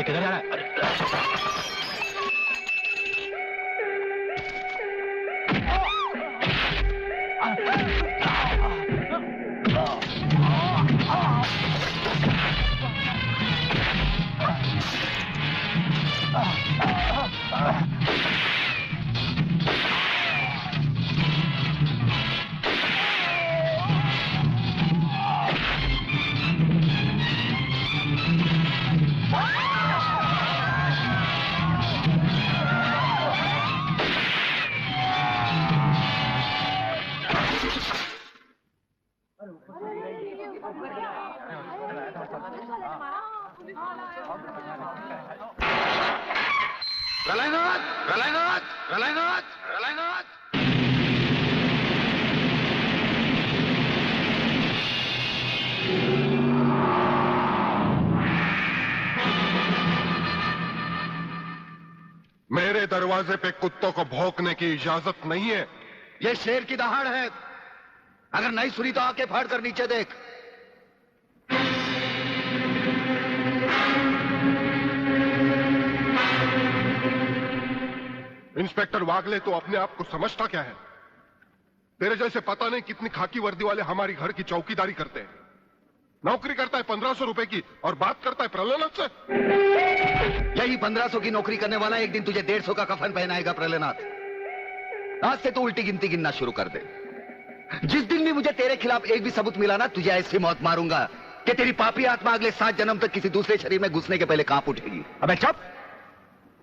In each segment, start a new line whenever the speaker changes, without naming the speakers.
किधर जा रहा है?
प्रलयनाथ, प्रलयनाथ, प्रलयनाथ, प्रलयनाथ।
मेरे दरवाजे पे कुत्तों को भौंकने की इजाजत नहीं है।
ये शेर की दहाड़ है। अगर नहीं सुनी तो आके फाड़ कर नीचे देख।
इंस्पेक्टर वागले, तो अपने आप को समझता क्या है? तेरे जैसे पता नहीं कितनी खाकी वर्दी वाले हमारी घर की चौकीदारी करते हैं। नौकरी करता है 1500 रुपए की और बात करता है प्रलयनाथ से।
यही 1500 की नौकरी करने वाला एक दिन तुझे 150 का कफन पहनाएगा प्रलयनाथ। आज से तू उल्टी गिनती गिनना शुरू कर दे। जिस दिन भी मुझे तेरे खिलाफ एक भी सबूत मिला ना, तुझे ऐसी मौत मारूंगा कि तेरी पापी आत्मा अगले 7 जन्म तक किसी दूसरे शरीर में घुसने के पहले कांप उठेगी।
अबे चुप!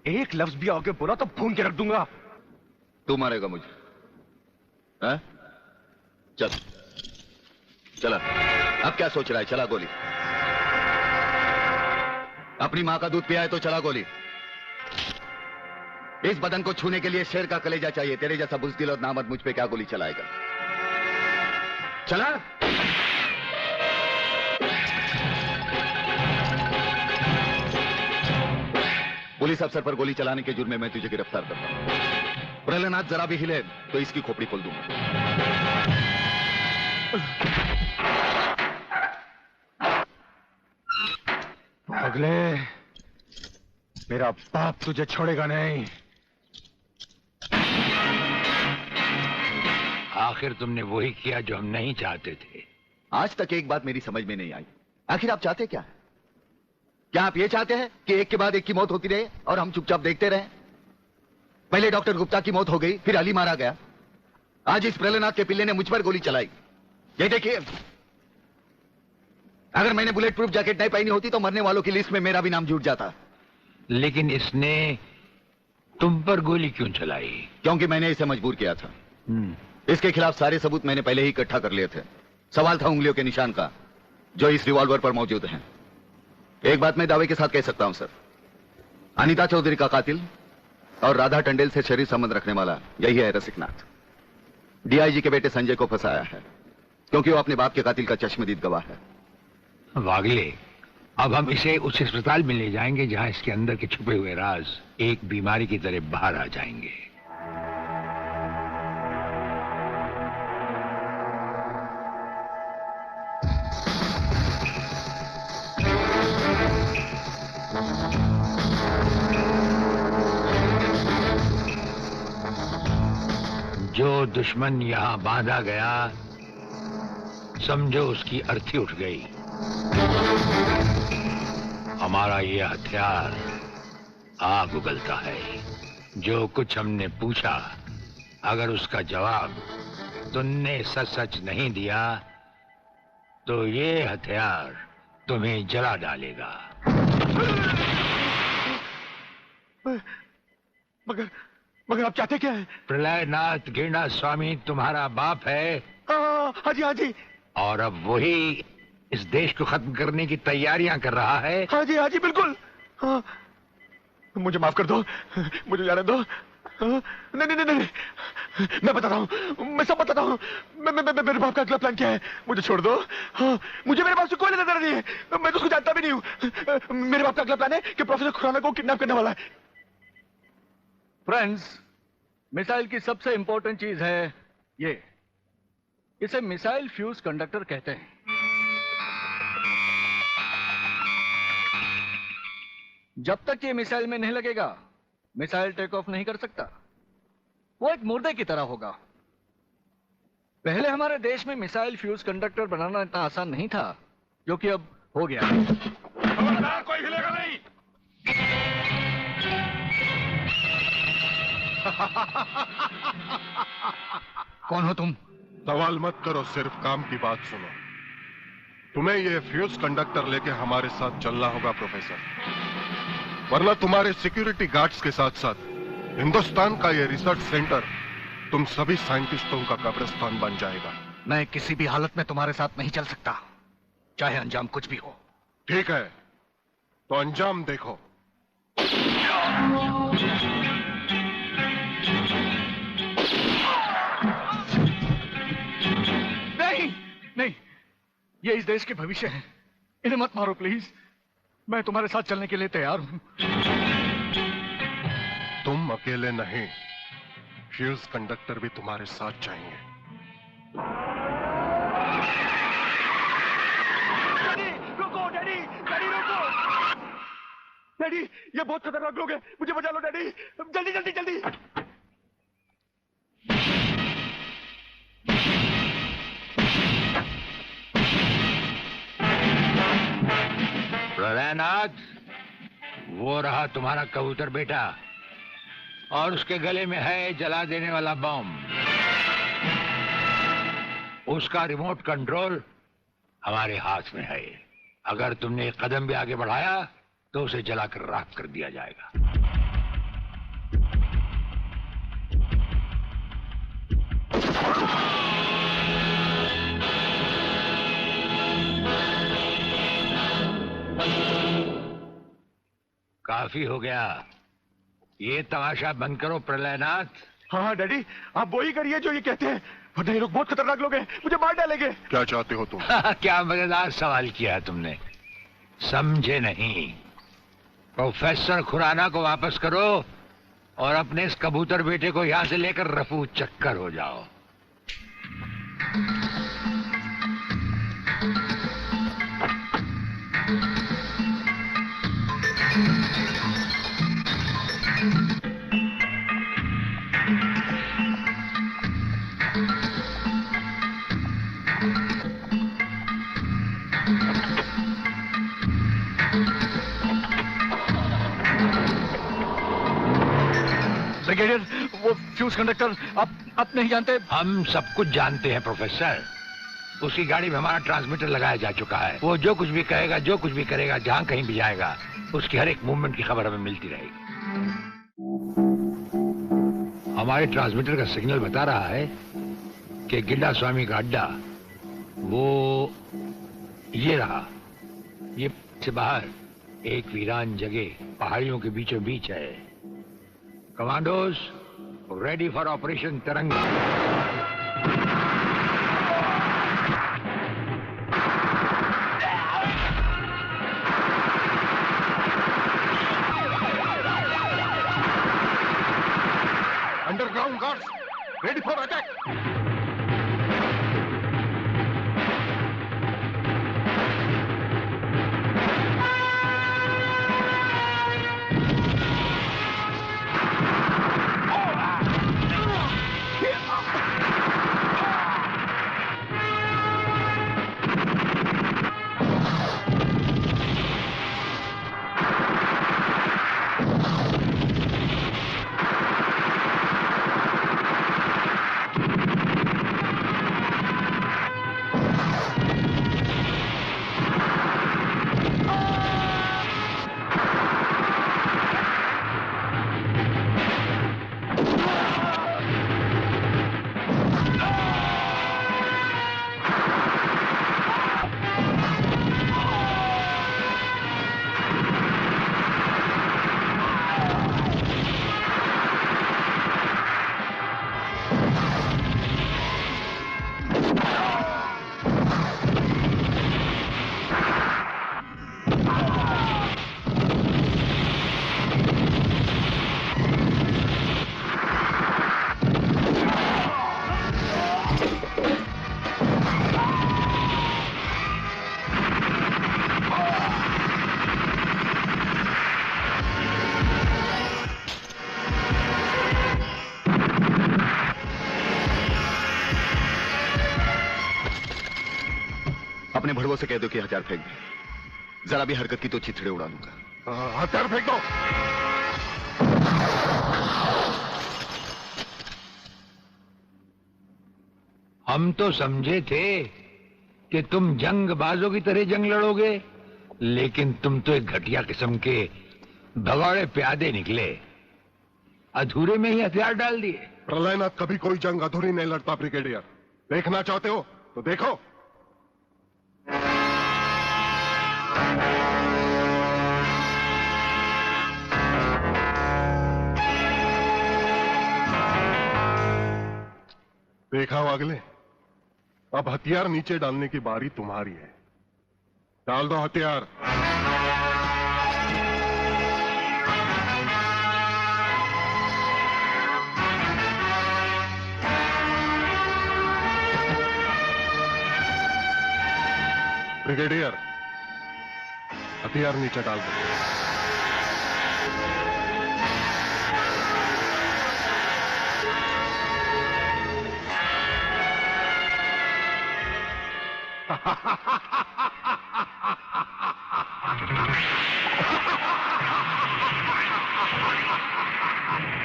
एक लफ्ज भी आगे बोला तो भून के रख दूंगा।
तू मारेगा मुझे? है? चल चला। अब क्या सोच रहा है? चला गोली। अपनी मां का दूध पिया है तो चला गोली। इस बदन को छूने के लिए शेर का कलेजा चाहिए। तेरे जैसा बुज़दिल और नामर्द मुझ पे क्या गोली चलाएगा? चला। पुलिस अफसर पर गोली चलाने के जुर्म में मैं तुझे गिरफ्तार करता हूं। प्रलयनाथ जरा भी हिले तो इसकी खोपड़ी खोल दूंगा।
अगले, मेरा बाप तुझे छोड़ेगा नहीं।
आखिर तुमने वही किया जो हम नहीं चाहते थे।
आज तक एक बात मेरी समझ में नहीं आई। आखिर आप चाहते क्या है? क्या आप ये चाहते हैं कि एक के बाद एक की मौत होती रहे और हम चुपचाप देखते रहें? पहले डॉक्टर गुप्ता की मौत हो गई, फिर अली मारा गया। आज इस प्रलयनाथ के पिल्ले ने मुझ पर गोली चलाई। ये देखिए, अगर मैंने बुलेट प्रूफ जैकेट नहीं पहनी होती तो मरने वालों की लिस्ट में मेरा भी नाम जुड़ जाता।
लेकिन इसने तुम पर गोली क्यों चलाई?
क्योंकि मैंने इसे मजबूर किया था। इसके खिलाफ सारे सबूत मैंने पहले ही इकट्ठा कर लिए थे। सवाल था उंगलियों के निशान का, जो इस रिवॉल्वर पर मौजूद हैं। एक बात मैं दावे के साथ कह सकता हूं सर, अनीता चौधरी का कातिल और राधा टंडेल से शरीर संबंध रखने वाला यही है रसिकनाथ। डीआईजी के बेटे संजय को फंसाया है क्योंकि वो अपने बाप के कातिल का चश्मदीद गवाह है।
वागले, अब हम इसे उस अस्पताल में ले जाएंगे जहां इसके अंदर के छुपे हुए राज एक बीमारी की तरह बाहर आ जाएंगे। जो दुश्मन यहां बांधा गया, समझो उसकी अर्थी उठ गई। हमारा ये हथियार आग उगलता है। जो कुछ हमने पूछा, अगर उसका जवाब तुमने सच सच नहीं दिया तो ये हथियार तुम्हें जला डालेगा।
मगर आप चाहते क्या है?
प्रलयनाथ गिरना स्वामी तुम्हारा बाप है।
हाँ जी, हाँ जी।
और अब वही इस देश को खत्म करने की तैयारियां कर रहा है।
हाँ जी, बिल्कुल। हाँ, मुझे माफ कर दो, मुझे जाने दो। नहीं, मैं बताता हूँ, मैं सब बताता हूँ। मेरे बाप का अगला प्लान क्या है? मुझे छोड़ दो। हाँ, मुझे मेरे बाप से कोई लेना देना नहीं है। मैं तो उसको जानता भी नहीं हूँ। मेरे बाप का अगला प्लान है कि प्रोफेसर खुराना को किडनैप करने वाला है।
फ्रेंड्स, मिसाइल की सबसे इंपॉर्टेंट चीज है ये, इसे मिसाइल फ्यूज कंडक्टर कहते हैं। जब तक ये मिसाइल में नहीं लगेगा, मिसाइल टेक ऑफ नहीं कर सकता। वो एक मुर्दे की तरह होगा। पहले हमारे देश में मिसाइल फ्यूज कंडक्टर बनाना इतना आसान नहीं था, जो कि अब हो गया।
खबरदार, कोई हिलेगा नहीं।
कौन हो तुम?
सवाल मत करो, सिर्फ काम की बात सुनो। तुम्हें ये फ्यूज कंडक्टर लेके हमारे साथ चलना होगा प्रोफेसर, वरना तुम्हारे सिक्योरिटी गार्ड्स के साथ साथ हिंदुस्तान का ये रिसर्च सेंटर तुम सभी साइंटिस्टों का कब्रिस्तान बन जाएगा।
मैं किसी भी हालत में तुम्हारे साथ नहीं चल सकता, चाहे अंजाम कुछ भी हो।
ठीक है, तो अंजाम देखो।
नहीं नहीं, ये इस देश के भविष्य है। इन्हें मत मारो प्लीज। मैं तुम्हारे साथ चलने के लिए तैयार हूं।
तुम अकेले नहीं, फ्यूज कंडक्टर भी तुम्हारे साथ चाहिए।
डैडी रुको, डैडी डैडी रुको। डैडी, ये बहुत खतरनाक लोग हैं, मुझे बचा लो डैडी, जल्दी जल्दी जल्दी।
प्रलयनाथ, वो रहा तुम्हारा कबूतर बेटा, और उसके गले में है जला देने वाला बम। उसका रिमोट कंट्रोल हमारे हाथ में है। अगर तुमने एक कदम भी आगे बढ़ाया तो उसे जलाकर राख कर दिया जाएगा। काफी हो गया, ये तमाशा बंद करो प्रलयनाथ।
हाँ हाँ डैडी, आप वो ही करिए जो ये कहते हैं, वरना ये लोग बहुत खतरनाक लोग हैं, मुझे मार डालेंगे।
क्या चाहते हो तुम?
क्या मजेदार सवाल किया है तुमने, समझे नहीं। प्रोफेसर खुराना को वापस करो और अपने इस कबूतर बेटे को यहां से लेकर रफू चक्कर हो जाओ।
ब्रिगेडियर, वो फ्यूज कंडक्टर आप नहीं जानते?
हम सब कुछ जानते हैं प्रोफेसर। उसकी गाड़ी में हमारा ट्रांसमीटर लगाया जा चुका है। वो जो कुछ भी कहेगा, जो कुछ भी करेगा, जहां कहीं भी जाएगा, उसकी हर एक मूवमेंट की खबर हमें मिलती रहेगी। हमारे ट्रांसमीटर का सिग्नल बता रहा है कि गिड्डा स्वामी का अड्डा वो ये रहा। ये से बाहर एक वीरान जगह पहाड़ियों के बीचों बीच है। कमांडोज रेडी फॉर ऑपरेशन तिरंगा।
Underground guards ready for attack.
से कह दो कि हथियार फेंक दे। जरा भी हरकत की तो छिछड़े उड़ा दूंगा।
हथियार फेंक दो।
हम तो समझे थे कि तुम जंगबाजों की तरह जंग लड़ोगे, लेकिन तुम तो एक घटिया किस्म के भगौड़े प्यादे निकले। अधूरे में ही हथियार डाल दिए।
प्रलयनाथ कभी कोई जंग अधूरी नहीं लड़ता ब्रिगेडियर। देखना चाहते हो तो देखो। देखा वागले, अब हथियार नीचे डालने की बारी तुम्हारी है। डाल दो हथियार। ब्रिगेडियर, हथियार नीचे डाल दो।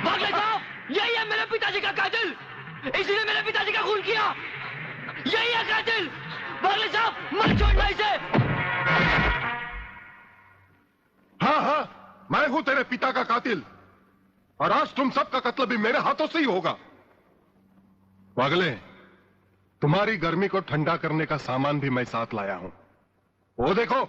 बागले साहब, यही है मेरे पिताजी का कातिल। इसी ने मेरे पिताजी का खून किया। यही है कातिल। बागले साहब, मत छोड़ना इसे।
हाँ हाँ, मैं हूं तेरे पिता का कातिल, और आज तुम सबका कत्ल भी मेरे हाथों से ही होगा। वागले, तुम्हारी गर्मी को ठंडा करने का सामान भी मैं साथ लाया हूं। वो देखो।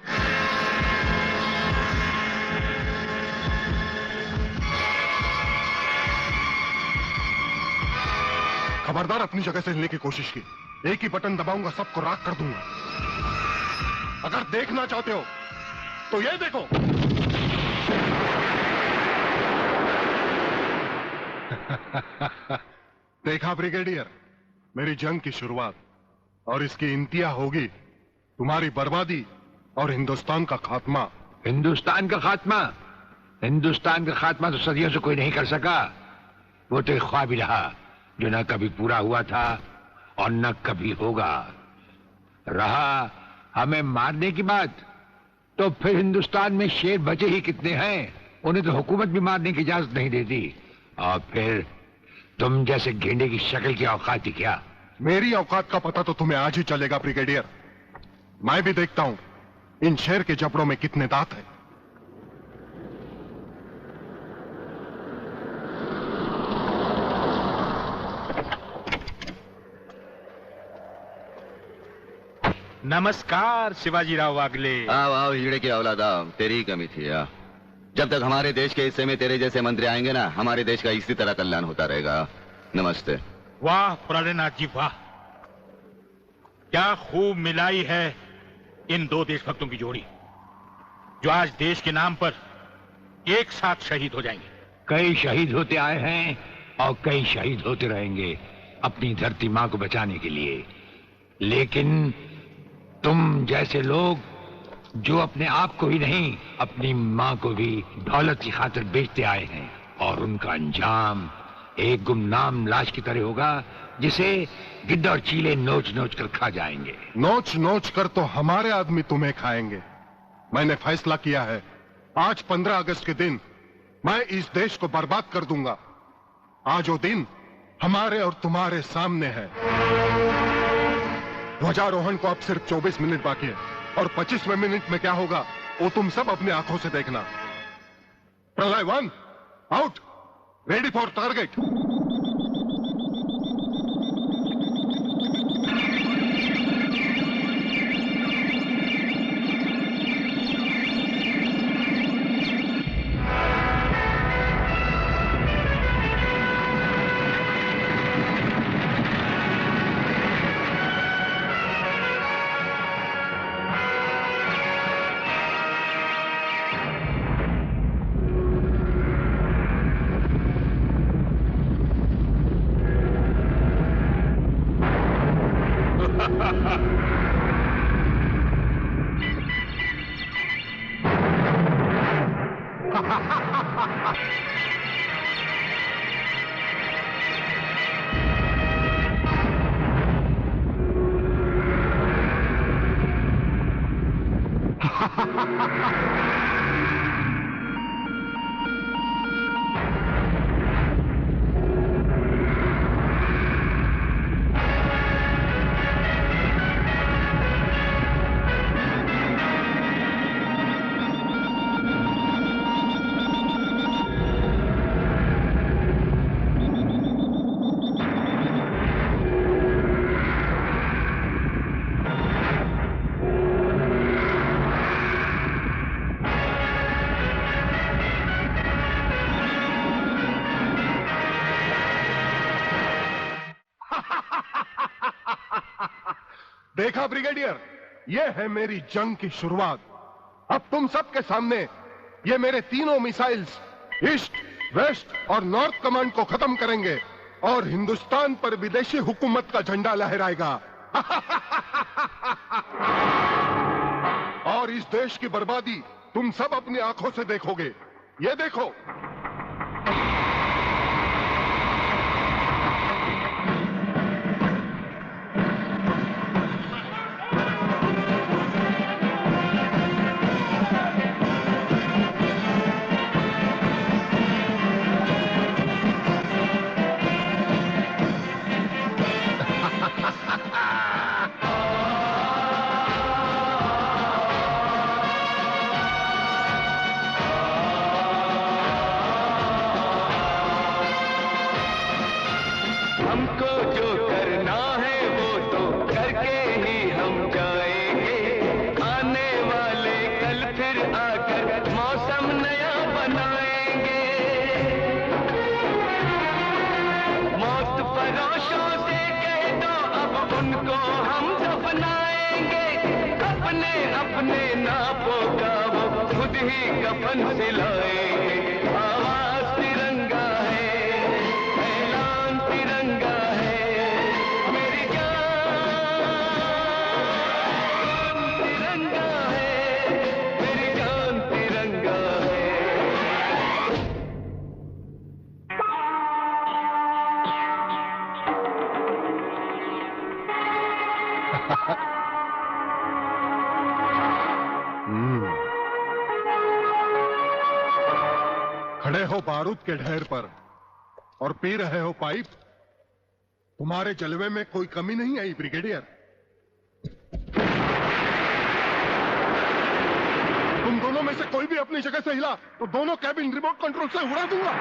खबरदार अपनी जगह से हिलने की कोशिश की। एक ही बटन दबाऊंगा, सबको राख कर दूंगा। अगर देखना चाहते हो तो ये देखो। देखा ब्रिगेडियर, मेरी जंग की शुरुआत, और इसकी इंतहा होगी तुम्हारी बर्बादी और हिंदुस्तान का खात्मा।
हिंदुस्तान का खात्मा? हिंदुस्तान का खात्मा तो सदियों से कोई नहीं कर सका। वो तो एक ख्वाब ही रहा जो न कभी पूरा हुआ था और न कभी होगा। रहा हमें मारने की बात, तो फिर हिंदुस्तान में शेर बचे ही कितने हैं। उन्हें तो हुकूमत भी मारने की इजाजत नहीं देती। और फिर तुम जैसे गेंडे की शक्ल की औकात ही क्या?
मेरी औकात का पता तो तुम्हें आज ही चलेगा ब्रिगेडियर। मैं भी देखता हूं इन शेर के जबड़ों में कितने दांत हैं।
नमस्कार शिवाजीराव वागले।
आओ आओ हिजड़े की औलाद आओ, तेरी ही कमी थी। आ। जब तक हमारे देश के हिस्से में तेरे जैसे मंत्री आएंगे ना, हमारे देश का इसी तरह कल्याण होता रहेगा। नमस्ते।
वाह प्रलयनाथ जी वाह, क्या खूब मिलाई है इन दो देशभक्तों की जोड़ी, जो आज देश के नाम पर एक साथ शहीद हो जाएंगे।
कई शहीद होते आए हैं और कई शहीद होते रहेंगे अपनी धरती मां को बचाने के लिए। लेकिन तुम जैसे लोग जो अपने आप को ही नहीं, अपनी मां को भी दौलत की खातिर बेचते आए हैं, और उनका अंजाम एक गुमनाम लाश की तरह होगा जिसे गिद्ध और चीले नोच नोच कर खा जाएंगे।
नोच नोच कर तो हमारे आदमी तुम्हें खाएंगे। मैंने फैसला किया है, आज 15 अगस्त के दिन मैं इस देश को बर्बाद कर दूंगा। आज वो दिन हमारे और तुम्हारे सामने है। ध्वजारोहण को अब सिर्फ 24 मिनट बाकी है, और 25वें मिनट में क्या होगा वो तुम सब अपनी आंखों से देखना। प्रलय 1 आउट, रेडी फॉर टारगेट। देखा ब्रिगेडियर, ये है मेरी जंग की शुरुआत। अब तुम सबके सामने ये मेरे तीनों मिसाइल्स ईस्ट, वेस्ट और नॉर्थ कमांड को खत्म करेंगे और हिंदुस्तान पर विदेशी हुकूमत का झंडा लहराएगा। और इस देश की बर्बादी तुम सब अपनी आंखों से देखोगे। ये देखो,
हमको जो करना है वो तो करके ही हम जाएंगे। आने वाले कल फिर आकर मौसम नया बनाएंगे। मौत फरोशों से कह दो अब उनको हम दफनाएंगे। अपने अपने नापों का वो खुद ही कफन सिलाएंगे। आवाज तिरंगा है, ऐलान तिरंगा है, मेरी जान तिरंगा है, मेरी जान तिरंगा है।
खड़े हो बारूद के ढेर पर और पी रहे हो पाइप। तुम्हारे जलवे में कोई कमी नहीं आई ब्रिगेडियर। तुम दोनों में से कोई भी अपनी जगह से हिला तो दोनों कैबिन रिमोट कंट्रोल से उड़ा दूंगा।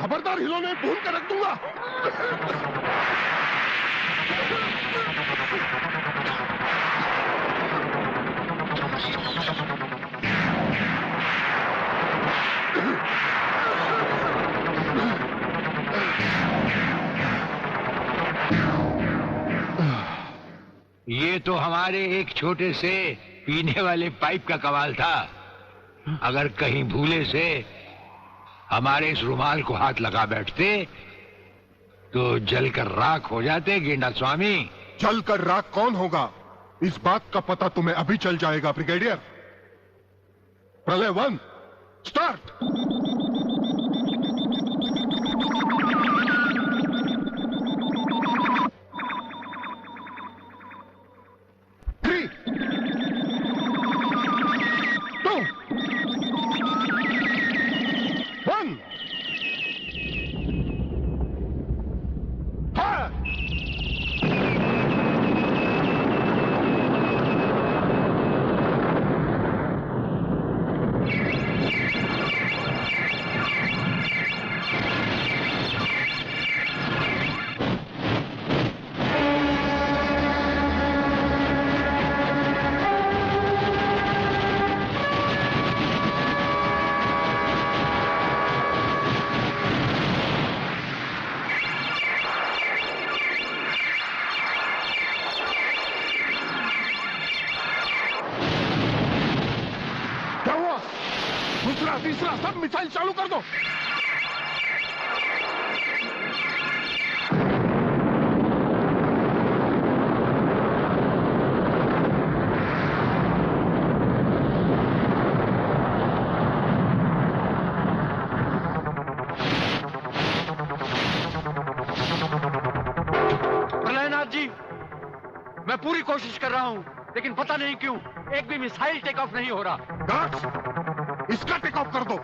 खबरदार हिलोने भून कर रख दूंगा।
ये तो हमारे एक छोटे से पीने वाले पाइप का कमाल था। अगर कहीं भूले से हमारे इस रुमाल को हाथ लगा बैठते तो जलकर राख हो जाते गेंडा स्वामी।
जलकर राख कौन होगा, इस बात का पता तुम्हें अभी चल जाएगा ब्रिगेडियर। प्रलय 1 स्टार्ट। दूसरा तीसरा सब मिसाइल चालू कर दो।
प्रलयनाथ जी, मैं पूरी कोशिश कर रहा हूँ, लेकिन पता नहीं क्यों एक भी मिसाइल टेक ऑफ नहीं हो रहा।
गार्ड्स, इसका टेक ऑफ कर दो।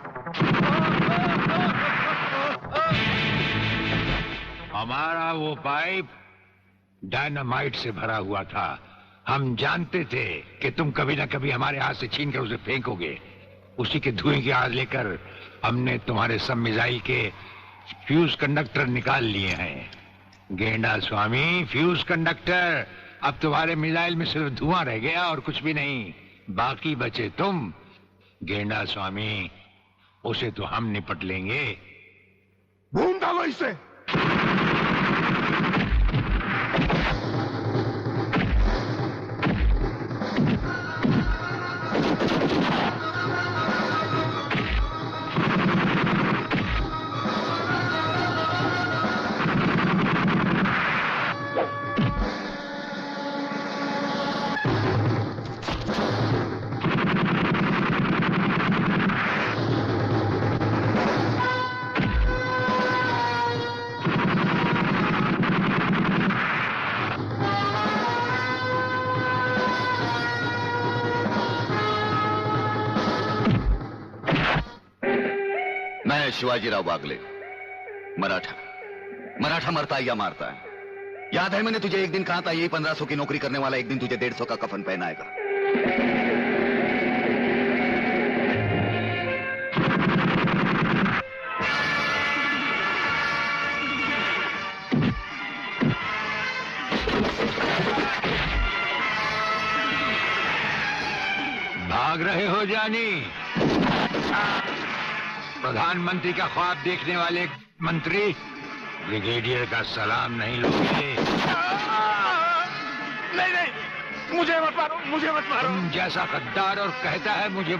हमारा वो पाइप डायनामाइट से भरा हुआ था। हम जानते थे कि तुम कभी ना कभी हमारे हाथ से छीनकर उसे फेंकोगे। उसी के धुएं की आग लेकर हमने तुम्हारे सब मिसाइल के फ्यूज कंडक्टर निकाल लिए हैं। गेंडा स्वामी, फ्यूज कंडक्टर, अब तुम्हारे मिसाइल में सिर्फ धुआं रह गया और कुछ भी नहीं। बाकी बचे तुम। गेंडा स्वामी, उसे तो हम निपट लेंगे।
भून डालो इसे।
शिवाजीराव बागले, मराठा मरता है या मारता है। याद है मैंने तुझे एक दिन कहा था, यही 1500 की नौकरी करने वाला एक दिन तुझे 150 का कफन पहनाएगा।
भाग रहे हो जानी? प्रधानमंत्री का ख्वाब देखने वाले मंत्री ब्रिगेडियर का सलाम नहीं लोगे?
नहीं, मुझे मत मारो, मुझे मत मारो।
तुम जैसा गद्दार और कहता है मुझे